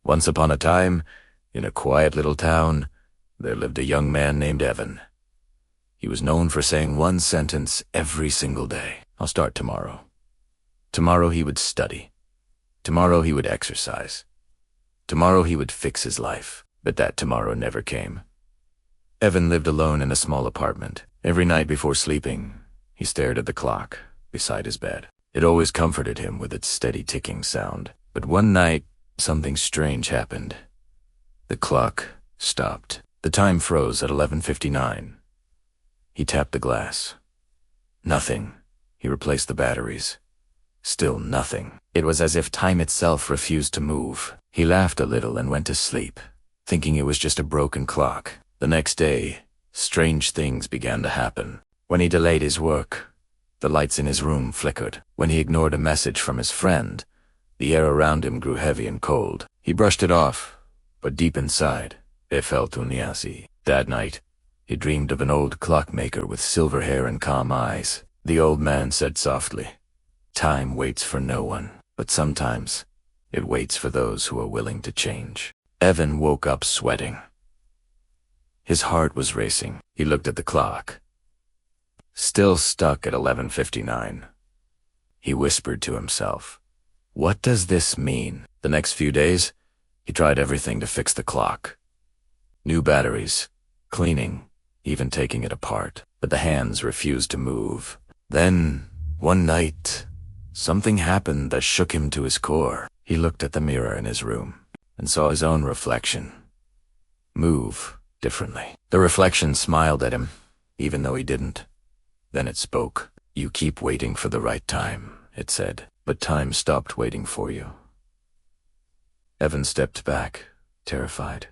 Once upon a time, in a quiet little town, there lived a young man named Evan. He was known for saying one sentence every single day. I'll start tomorrow. Tomorrow he would study. Tomorrow he would exercise. Tomorrow he would fix his life. But that tomorrow never came. Evan lived alone in a small apartment. Every night before sleeping, he stared at the clock beside his bed. It always comforted him with its steady ticking sound. But one night, something strange happened. The clock stopped. The time froze at 11:59. He tapped the glass. Nothing. He replaced the batteries. Still nothing. It was as if time itself refused to move. He laughed a little and went to sleep, thinking it was just a broken clock. The next day, strange things began to happen. When he delayed his work, the lights in his room flickered. When he ignored a message from his friend, the air around him grew heavy and cold. He brushed it off, but deep inside, it felt uneasy. That night, he dreamed of an old clockmaker with silver hair and calm eyes. The old man said softly, "Time waits for no one, but sometimes it waits for those who are willing to change." Evan woke up sweating. His heart was racing. He looked at the clock. Still stuck at 11:59. He whispered to himself, "What does this mean?" The next few days, he tried everything to fix the clock. New batteries, cleaning, even taking it apart. But the hands refused to move. Then, one night, something happened that shook him to his core. He looked at the mirror in his room and saw his own reflection move differently. The reflection smiled at him, even though he didn't. Then it spoke. "You keep waiting for the right time," it said, "but time stopped waiting for you." Evan stepped back, terrified.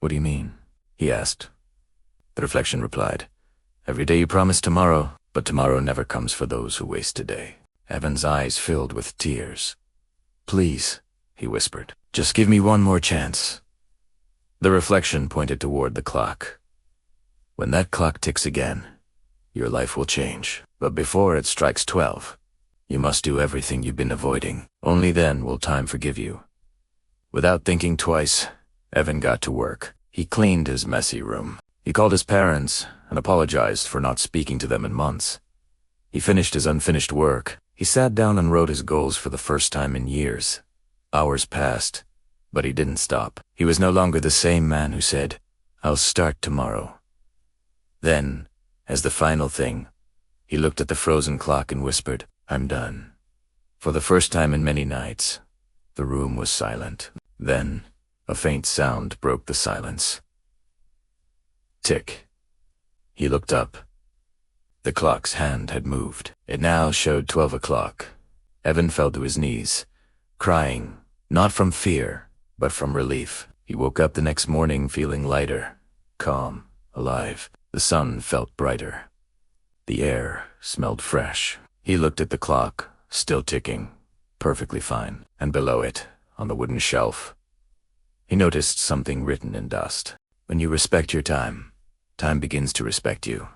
"What do you mean?" he asked. The reflection replied, "Every day you promise tomorrow, but tomorrow never comes for those who waste today." Evan's eyes filled with tears. "Please," he whispered, "just give me one more chance." The reflection pointed toward the clock. "When that clock ticks again, your life will change. But before it strikes 12, you must do everything you've been avoiding. Only then will time forgive you." Without thinking twice, Evan got to work. He cleaned his messy room. He called his parents and apologized for not speaking to them in months. He finished his unfinished work. He sat down and wrote his goals for the first time in years. Hours passed, but he didn't stop. He was no longer the same man who said, "I'll start tomorrow." Then, as the final thing, he looked at the frozen clock and whispered, "I'm done." For the first time in many nights, the room was silent. Then, a faint sound broke the silence. Tick. He looked up. The clock's hand had moved. It now showed 12 o'clock. Evan fell to his knees, crying, not from fear, but from relief. He woke up the next morning feeling lighter, calm, alive. The sun felt brighter. The air smelled fresh. He looked at the clock, still ticking, perfectly fine, and below it, on the wooden shelf, he noticed something written in dust. "When you respect your time, time begins to respect you."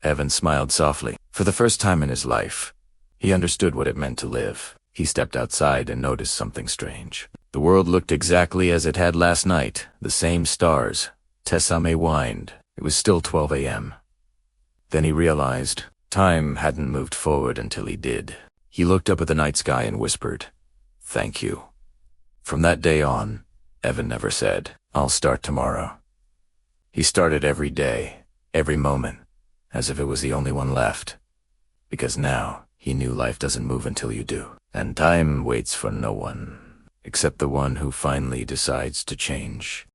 Evan smiled softly. For the first time in his life, he understood what it meant to live. He stepped outside and noticed something strange. The world looked exactly as it had last night, the same stars. Tessame whined. It was still 12 a.m. Then he realized time hadn't moved forward until he did. He looked up at the night sky and whispered, "Thank you." From that day on, Evan never said, "I'll start tomorrow." He started every day, every moment, as if it was the only one left. Because now, he knew life doesn't move until you do. And time waits for no one, except the one who finally decides to change.